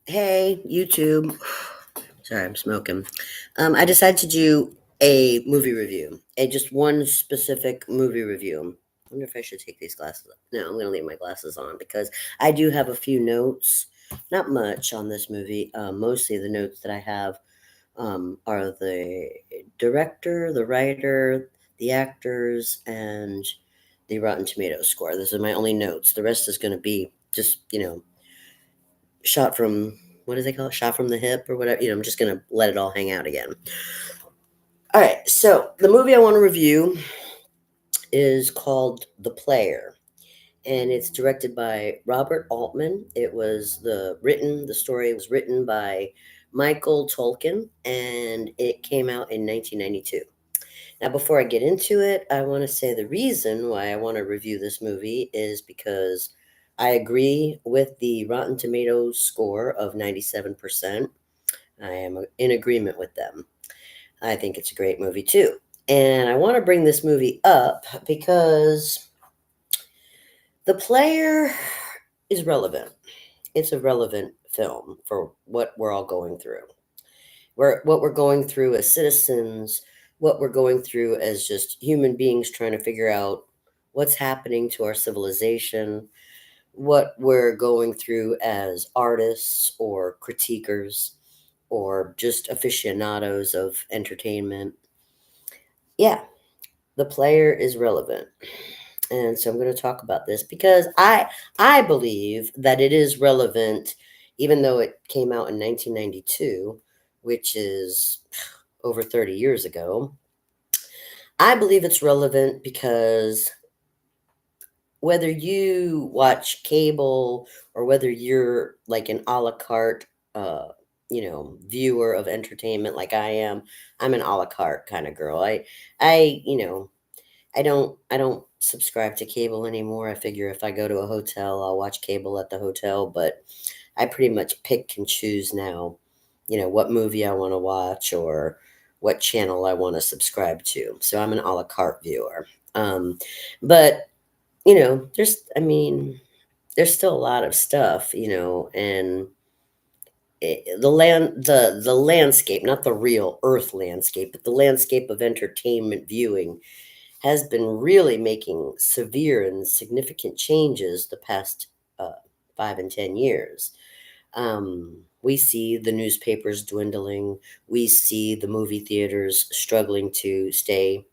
Hey, YouTube. Sorry, I'm smoking. I decided to do a movie review, just one specific movie review. I wonder if I should take these glasses off. No, I'm going to leave my glasses on because I do have a few notes. Not much on this movie. Mostly the notes that I have are the director, the writer, the actors, and the Rotten Tomatoes score. Those are my only notes. The rest is going to be just, shot from what do they call it? Shot from the hip or whatever. I'm just gonna let it all hang out again. All right, so the movie I want to review is called The Player, and it's directed by Robert Altman. The story was written by Michael Tolkien, and it came out in 1992. Now, before I get into it, I want to say the reason why I want to review this movie is because I agree with the Rotten Tomatoes score of 97%. I am in agreement with them. I think it's a great movie too. And I want to bring this movie up because The Player is relevant. It's a relevant film for what we're all going through. What we're going through as citizens, what we're going through as just human beings trying to figure out what's happening to our civilization, what we're going through as artists or critiquers or just aficionados of entertainment. Yeah, the player is relevant. And so I'm going to talk about this because I believe that it is relevant even though it came out in 1992, which is over 30 years ago. I believe it's relevant because whether you watch cable or whether you're like an a la carte viewer of entertainment like I am, I'm an a la carte kind of girl. I don't subscribe to cable anymore. I figure if I go to a hotel, I'll watch cable at the hotel, but I pretty much pick and choose now, what movie I want to watch or what channel I want to subscribe to. So I'm an a la carte viewer. But there's still a lot of stuff, and the landscape, not the real Earth landscape, but the landscape of entertainment viewing has been really making severe and significant changes the past 5 and 10 years. We see the newspapers dwindling. We see the movie theaters struggling to stay,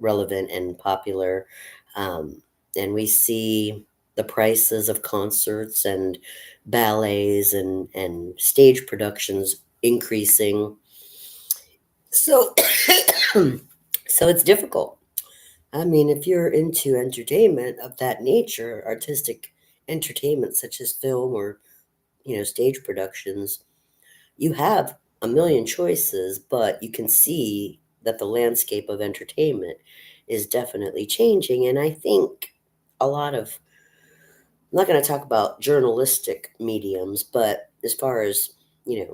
relevant and popular. Um, and we see the prices of concerts and ballets and stage productions increasing. So, so it's difficult. I mean, if you're into entertainment of that nature, artistic entertainment such as film or, stage productions, you have a million choices, but you can see that the landscape of entertainment is definitely changing. And I think a lot of, I'm not going to talk about journalistic mediums, but as far as,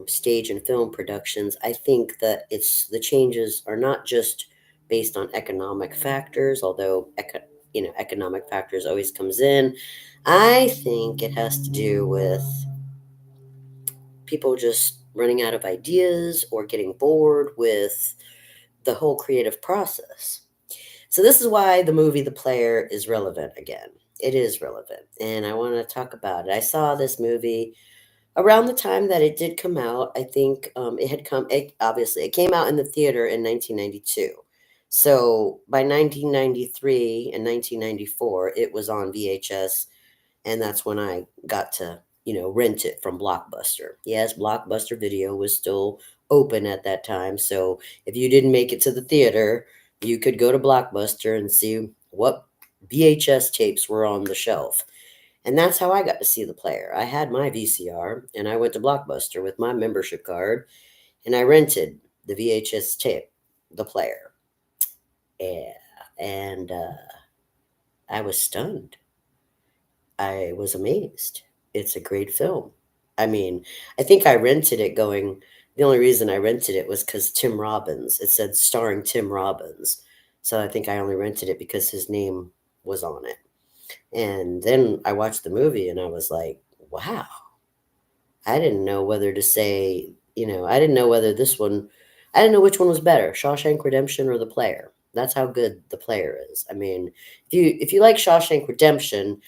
stage and film productions, I think that the changes are not just based on economic factors, although, economic factors always comes in. I think it has to do with people just running out of ideas or getting bored with the whole creative process. So this is why the movie The Player is relevant again. It is relevant, and I want to talk about it. I saw this movie around the time that it did come out. I think obviously it came out in the theater in 1992. So by 1993 and 1994, it was on VHS, and that's when I got to, rent it from Blockbuster. Yes, Blockbuster Video was still open at that time, so if you didn't make it to the theater, you could go to Blockbuster and see what VHS tapes were on the shelf. And that's how I got to see The Player. I had my VCR and I went to Blockbuster with my membership card and I rented the VHS tape, The Player. Yeah, and I was stunned. I was amazed. It's a great film. I mean, I think I rented it the only reason I rented it was because Tim Robbins, it said starring Tim Robbins. So I think I only rented it because his name was on it. And then I watched the movie and I was like, wow, I didn't know whether to say, I didn't know whether I didn't know which one was better, Shawshank Redemption or The Player. That's how good The Player is. I mean, if you like Shawshank Redemption,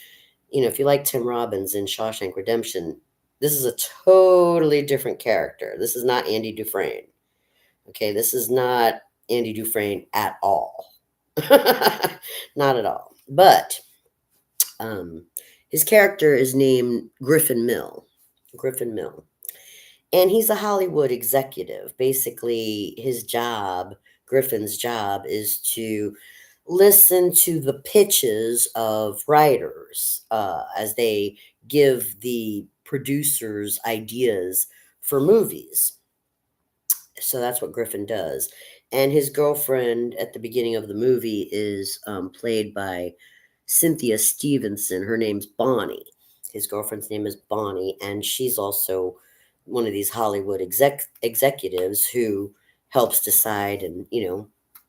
if you like Tim Robbins in Shawshank Redemption, this is a totally different character. This is not Andy Dufresne. Okay, this is not Andy Dufresne at all. Not at all. But um, his character is named Griffin Mill. Griffin Mill. And he's a Hollywood executive. Basically, Griffin's job, is to listen to the pitches of writers as they give the producers ideas for movies. So that's what Griffin does. And his girlfriend at the beginning of the movie is played by Cynthia Stevenson. Her name's Bonnie. His girlfriend's name is Bonnie, and she's also one of these Hollywood executives who helps decide, and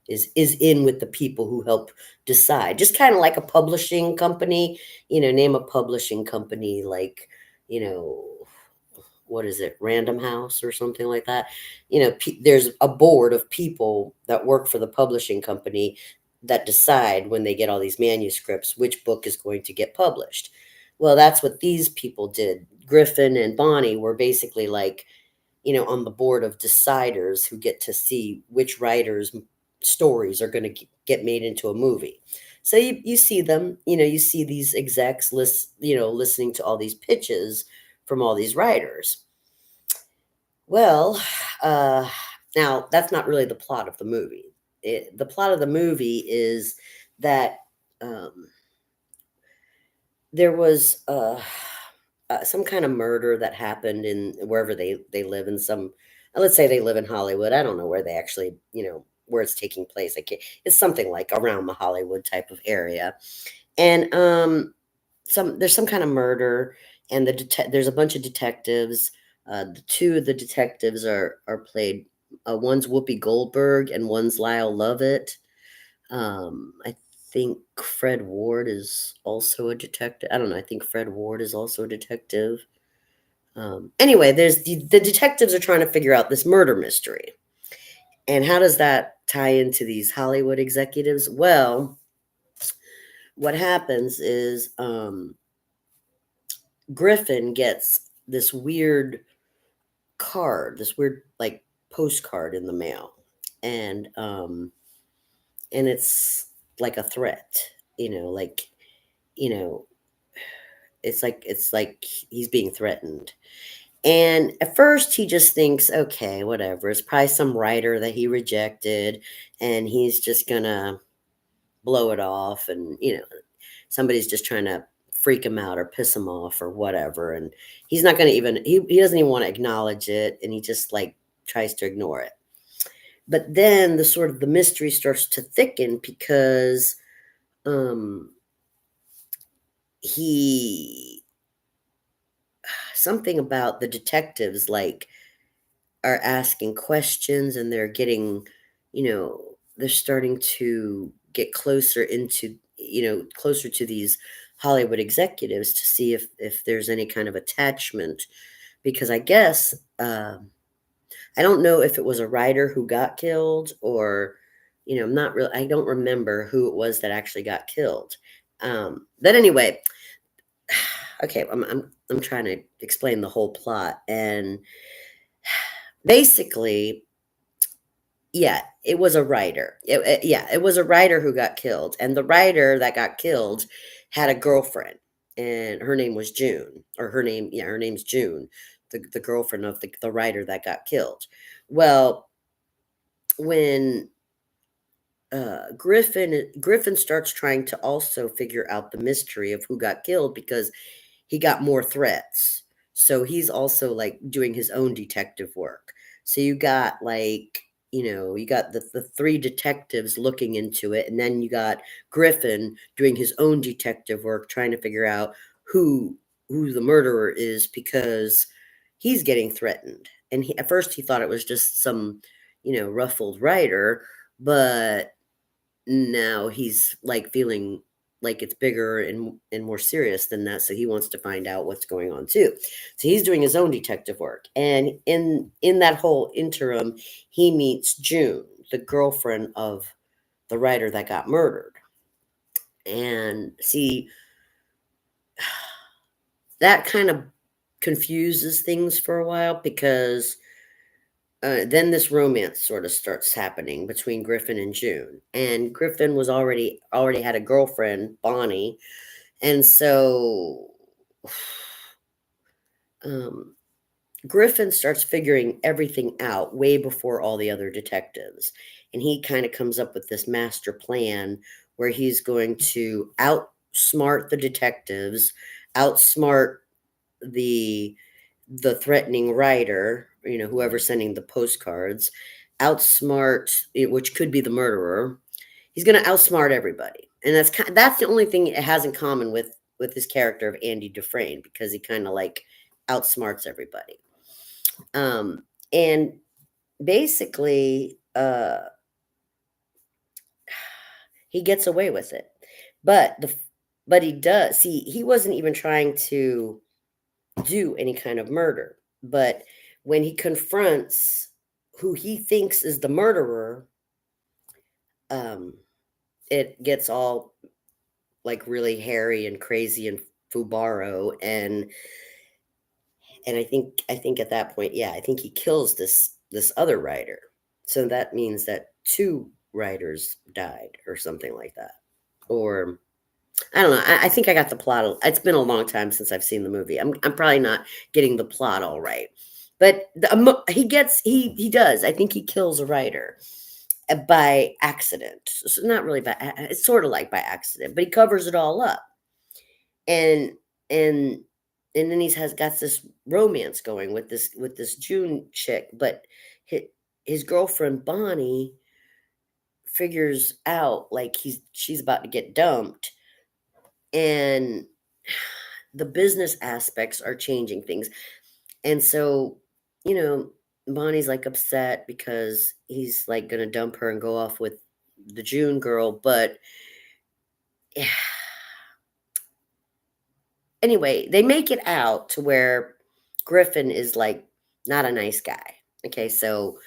is in with the people who help decide. Just kind of like a publishing company. Name a publishing company like you know what is it, Random House or something like that. There's a board of people that work for the publishing company that decide, when they get all these manuscripts, which book is going to get published. Well, that's what these people did. Griffin and Bonnie were basically like, on the board of deciders who get to see which writers' stories are going to get made into a movie. So you see them, you see these execs listening to all these pitches from all these writers. Well, uh, now that's not really the plot of the movie. The plot of the movie is that um, there was some kind of murder that happened in wherever they live, in some. Let's say they live in Hollywood. I don't know where they actually, where it's taking place. It's something like around the Hollywood type of area, and there's some kind of murder, and there's a bunch of detectives. The two of the detectives are played. One's Whoopi Goldberg and one's Lyle Lovett. I think Fred Ward is also a detective. I don't know. I think Fred Ward is also a detective. Anyway, there's the detectives are trying to figure out this murder mystery. And how does that tie into these Hollywood executives? Well, what happens is Griffin gets this weird like postcard in the mail, and it's like a threat, like you know, it's like he's being threatened. And at first, he just thinks, okay, whatever. It's probably some writer that he rejected, and he's just gonna blow it off, and somebody's just trying to freak him out or piss him off or whatever, and he's not going to even he doesn't even want to acknowledge it, and he just like tries to ignore it. But then the mystery starts to thicken because um he something about the detectives like are asking questions, and they're getting they're starting to get closer to these Hollywood executives to see if there's any kind of attachment, because I guess I don't know if it was a writer who got killed, or I'm not really I don't remember who it was that actually got killed. But anyway, okay, I'm trying to explain the whole plot. And basically, yeah, it was a writer. Yeah, it was a writer who got killed, and the writer that got killed had a girlfriend, and her name was June, or her name's June, the girlfriend of the writer that got killed. Well, when Griffin starts trying to also figure out the mystery of who got killed, because he got more threats. So he's also like doing his own detective work. So you got you got the three detectives looking into it, and then you got Griffin doing his own detective work, trying to figure out who the murderer is, because he's getting threatened. And at first he thought it was just some, ruffled writer, but now he's like feeling like it's bigger and more serious than that. So he wants to find out what's going on too. So he's doing his own detective work, and in that whole interim, he meets June, the girlfriend of the writer that got murdered. And see, that kind of confuses things for a while because then this romance sort of starts happening between Griffin and June. And Griffin was already had a girlfriend, Bonnie, and so um, Griffin starts figuring everything out way before all the other detectives, and he kind of comes up with this master plan where he's going to outsmart the detectives, outsmart the threatening writer, whoever's sending the postcards, outsmart, which could be the murderer. He's going to outsmart everybody, and that's the only thing it has in common with his character of Andy Dufresne, because he kind of like outsmarts everybody. And basically, he gets away with it, but he does see he wasn't even trying to do any kind of murder. But when he confronts who he thinks is the murderer, um, it gets all like really hairy and crazy and fubaro, and I think at that point, yeah, I think he kills this other writer. So that means that two writers died or something like that. Or I don't know. I think I got the plot. It's been a long time since I've seen the movie. I'm probably not getting the plot all right. But he does. I think he kills a writer by accident. So not really it's sort of like by accident, but he covers it all up. And and and then has got this romance going with this June chick, but his girlfriend Bonnie figures out like she's about to get dumped, and the business aspects are changing things. And so, you know, Bonnie's like upset because he's like gonna dump her and go off with the June girl, but anyway, they make it out to where Griffin is like not a nice guy. Okay, so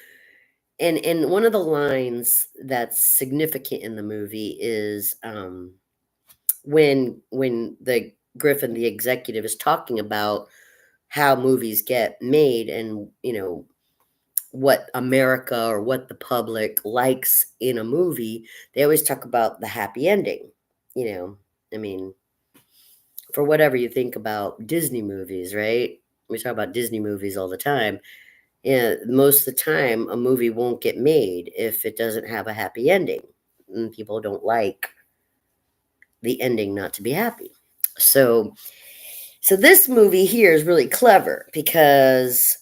and one of the lines that's significant in the movie is when the Griffin, the executive, is talking about how movies get made, and what America or what the public likes in a movie. They always talk about the happy ending. I mean, for whatever you think about Disney movies, right? We talk about Disney movies all the time. Yeah, most of the time, a movie won't get made if it doesn't have a happy ending. And people don't like the ending not to be happy. So, so this movie here is really clever because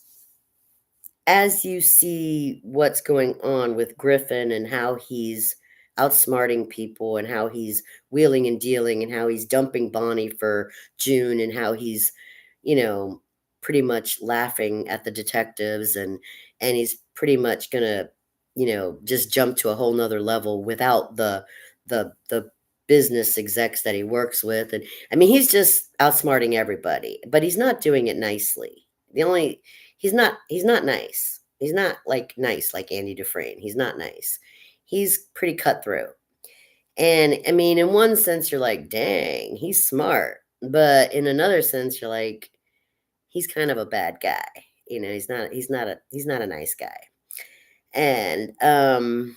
as you see what's going on with Griffin and how he's outsmarting people and how he's wheeling and dealing and how he's dumping Bonnie for June and how he's, you know, pretty much laughing at the detectives, and he's pretty much gonna, just jump to a whole nother level without the business execs that he works with. And I mean, he's just outsmarting everybody, but he's not doing it nicely. The only he's not nice. He's not like nice like Andy Dufresne. He's not nice. He's pretty cutthroat. And I mean, in one sense, you're like, dang, he's smart. But in another sense, you're like, he's kind of a bad guy. He's not a nice guy. And and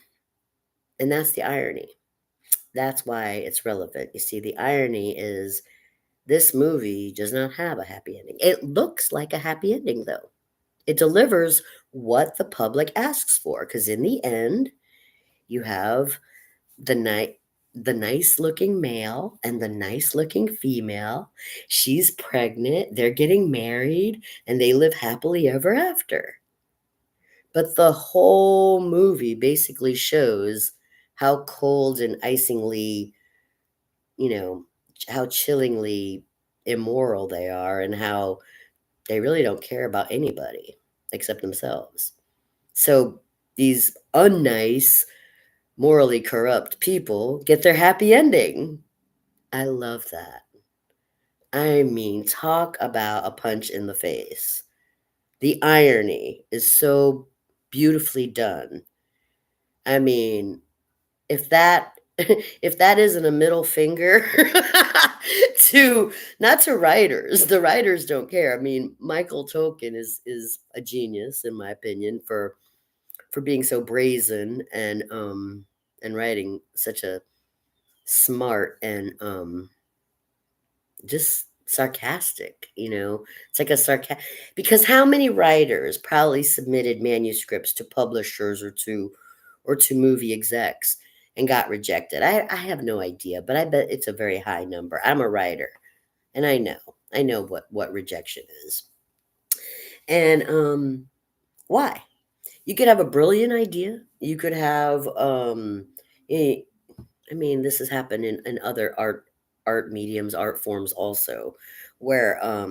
that's the irony. That's why it's relevant. You see, the irony is this movie does not have a happy ending. It looks like a happy ending, though. It delivers what the public asks for, because in the end, you have the nice looking male and the nice looking female. She's pregnant, they're getting married, and they live happily ever after. But the whole movie basically shows how cold and icingly, you know, how chillingly immoral they are, and how they really don't care about anybody except themselves. So these unnice, morally corrupt people get their happy ending. I love that. I mean, talk about a punch in the face. The irony is so beautifully done. I mean, if that if that isn't a middle finger to not to writers, the writers don't care. I mean, Michael Tolkien is a genius in my opinion for being so brazen and writing such a smart and just sarcastic, you know? It's like a because how many writers probably submitted manuscripts to publishers or to movie execs and got rejected? I have no idea, but I bet it's a very high number. I'm a writer and I know what rejection is. And why? You could have a brilliant idea. You could have eh, I mean, this has happened in other art mediums, art forms also, where I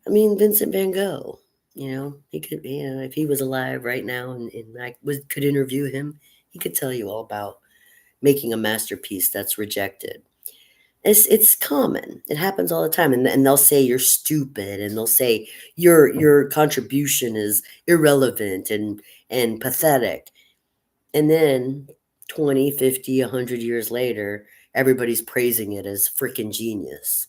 mean, Vincent Van Gogh, you know, he could, you know, if he was alive right now and I could interview him, he could tell you all about making a masterpiece that's rejected. It's common. It happens all the time, and they'll say you're stupid, and they'll say your contribution is irrelevant and pathetic, and then 20, 50, 100 years later, everybody's praising it as freaking genius.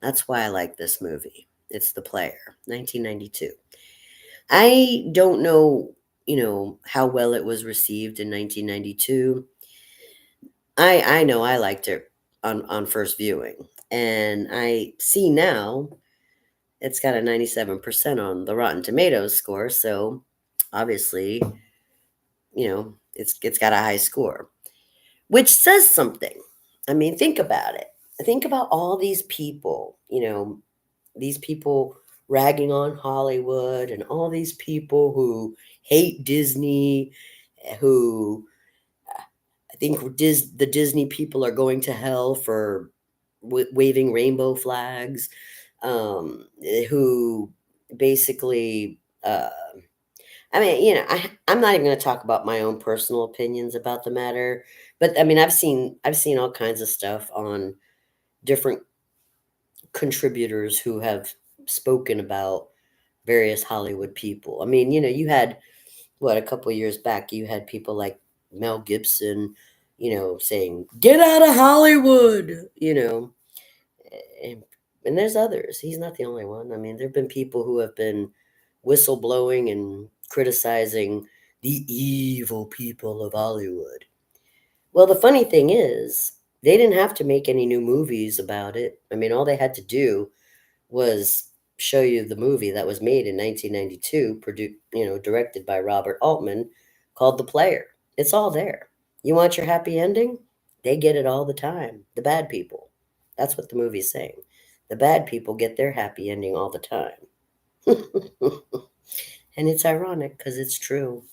That's why I like this movie. It's The Player, 1992. I don't know, you know, how well it was received in 1992. I know I liked it on first viewing. And I see now it's got a 97% on the Rotten Tomatoes score, so obviously, you know, it's got a high score, which says something. I mean, think about it. Think about all these people, you know, these people ragging on Hollywood and all these people who hate Disney, who I think the Disney people are going to hell for waving rainbow flags, who basically, I mean, you know, I'm not even going to talk about my own personal opinions about the matter, but I mean, I've seen all kinds of stuff on different contributors who have spoken about various Hollywood people. I mean, you know, you had what a couple of years back, you had people like Mel Gibson, you know, saying "Get out of Hollywood," you know, and, and there's others. He's not the only one. I mean, there've been people who have been whistleblowing and criticizing the evil people of Hollywood. Well, the funny thing is, they didn't have to make any new movies about it. I mean, all they had to do was show you the movie that was made in 1992, produced, you know, directed by Robert Altman, called The Player. It's all there. You want your happy ending? They get it all the time. The bad people. That's what the movie's saying. The bad people get their happy ending all the time. And it's ironic because it's true.